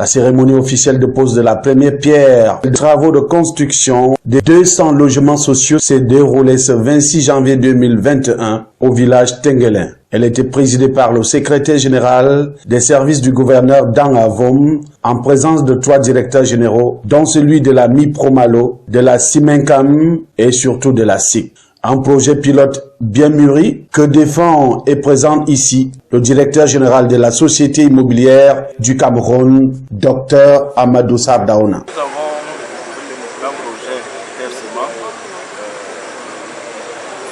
La cérémonie officielle de pose de la première pierre des travaux de construction de 200 logements sociaux s'est déroulée ce 26 janvier 2021 au village Tenguelin. Elle était présidée par le secrétaire général des services du gouverneur Dan Avom en présence de 3 directeurs généraux, dont celui de la MIPROMALO, de la SIMENCAM et surtout de la SIC. Un projet pilote bien mûri que défend et présente ici le directeur général de la Société immobilière du Cameroun, Dr Amadou Sardaouna. Nous avons un projet d'hébergement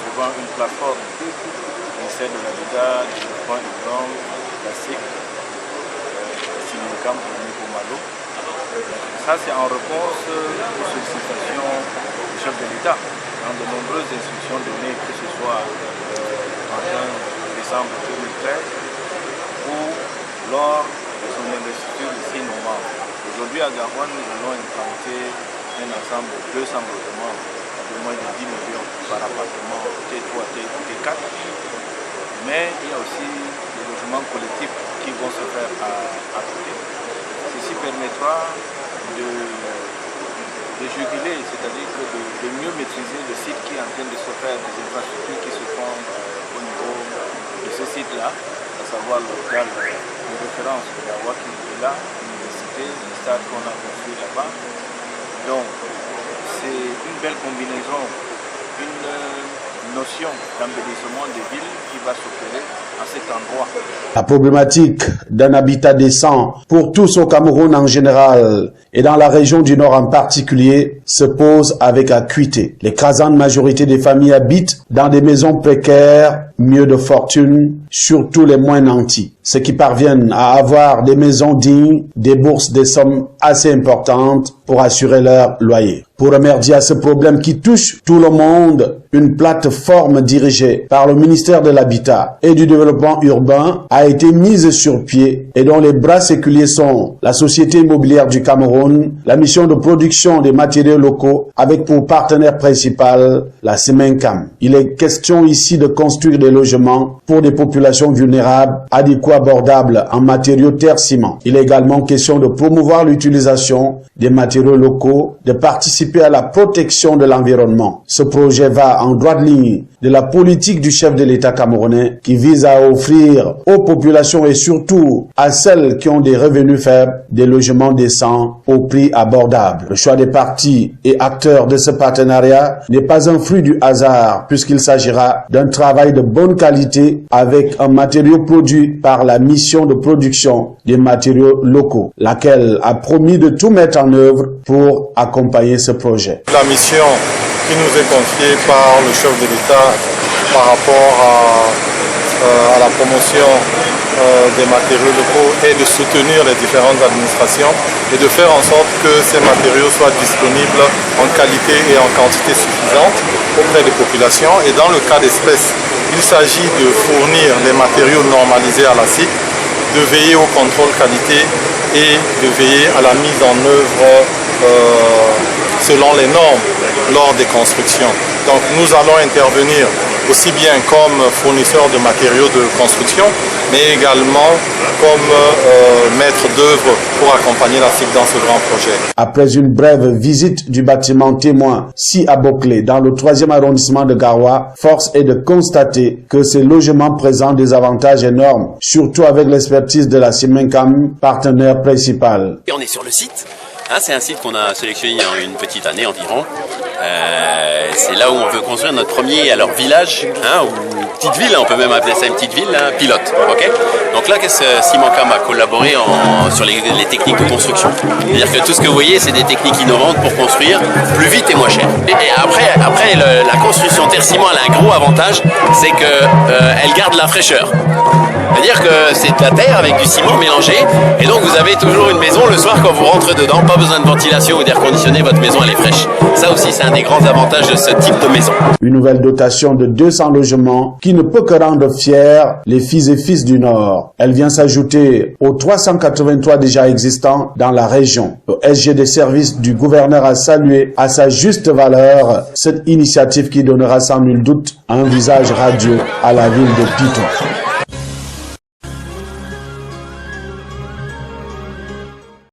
devant une plateforme ministère de l'Habitat, du développement urbain, la SIC, SIMENCAM et MIPROMALO. Ça, c'est en réponse aux sollicitations du chef de l'État dans de nombreuses instructions données, que ce soit en décembre 2013 ou lors de son investiture le 6 novembre. Aujourd'hui à Garonne, nous allons implanter un ensemble de 200 logements à de moins de 10 millions par appartement T3, T4. Mais il y a aussi des logements collectifs qui vont se faire à côté. Ceci permettra de juguler, c'est-à-dire de mieux maîtriser le site qui est en train de se faire, des infrastructures qui se font au niveau de ce site-là, à savoir l'hôpital de référence de la Waki est là, l'université, le stade qu'on a construit là-bas. Donc, c'est une belle combinaison, une notion d'embellissement des villes qui va s'opérer à cet endroit. La problématique d'un habitat décent pour tous au Cameroun en général et dans la région du Nord en particulier se pose avec acuité. L'écrasante majorité des familles habitent dans des maisons précaires, mieux de fortune, surtout les moins nantis. Ceux qui parviennent à avoir des maisons dignes déboursent des sommes assez importantes pour assurer leur loyer. Pour remédier à ce problème qui touche tout le monde, une plateforme dirigée par le ministère de l'Habitat et du Développement urbain a été mise sur pied et dont les bras séculiers sont la Société immobilière du Cameroun, la mission de production des matériaux locaux avec pour partenaire principal la SIMENCAM. Il est question ici de construire des logements pour des populations vulnérables, adéquats, abordables en matériaux terre-ciment. Il est également question de promouvoir l'utilisation des matériaux locaux, de participer à la protection de l'environnement. Ce projet va en droite ligne de la politique du chef de l'État camerounais qui vise à offrir aux populations et surtout à celles qui ont des revenus faibles des logements décents au prix abordable. Le choix des parties et acteurs de ce partenariat n'est pas un fruit du hasard puisqu'il s'agira d'un travail de bonne qualité avec un matériau produit par la mission de production des matériaux locaux, laquelle a promis de tout mettre en œuvre pour accompagner ce projet. La mission qui nous est confiée par le chef de l'État par rapport à la promotion des matériaux locaux est de soutenir les différentes administrations et de faire en sorte que ces matériaux soient disponibles en qualité et en quantité suffisante auprès des populations. Et dans le cas d'espèce, il s'agit de fournir les matériaux normalisés à la SIC, de veiller au contrôle qualité et de veiller à la mise en œuvre selon les normes lors des constructions. Donc nous allons intervenir aussi bien comme fournisseurs de matériaux de construction, mais également comme maître d'œuvre pour accompagner la SIC dans ce grand projet. Après une brève visite du bâtiment témoin si à Boclé, dans le 3e arrondissement de Garoua, force est de constater que ces logements présentent des avantages énormes, surtout avec l'expertise de la SIMENCAM, partenaire principal. Et on est sur le site. C'est un site qu'on a sélectionné il y a une petite année environ. C'est là où on veut construire notre premier village, ou petite ville, on peut même appeler ça une petite ville, pilote. Okay, donc là, SIMENCAM a collaboré sur les techniques de construction. C'est-à-dire que tout ce que vous voyez, c'est des techniques innovantes pour construire plus vite et moins cher. Et après la construction terre-ciment, elle a un gros avantage, c'est qu'elle garde la fraîcheur. C'est-à-dire que c'est de la terre avec du ciment mélangé, et donc vous avez toujours une maison le soir quand vous rentrez dedans, pas besoin de ventilation ou d'air conditionné, votre maison elle est fraîche. Ça aussi c'est un des grands avantages de ce type de maison. Une nouvelle dotation de 200 logements qui ne peut que rendre fiers les filles et fils du Nord. Elle vient s'ajouter aux 383 déjà existants dans la région. Le SG des services du gouverneur a salué à sa juste valeur cette initiative qui donnera sans nul doute un visage radieux à la ville de Piton.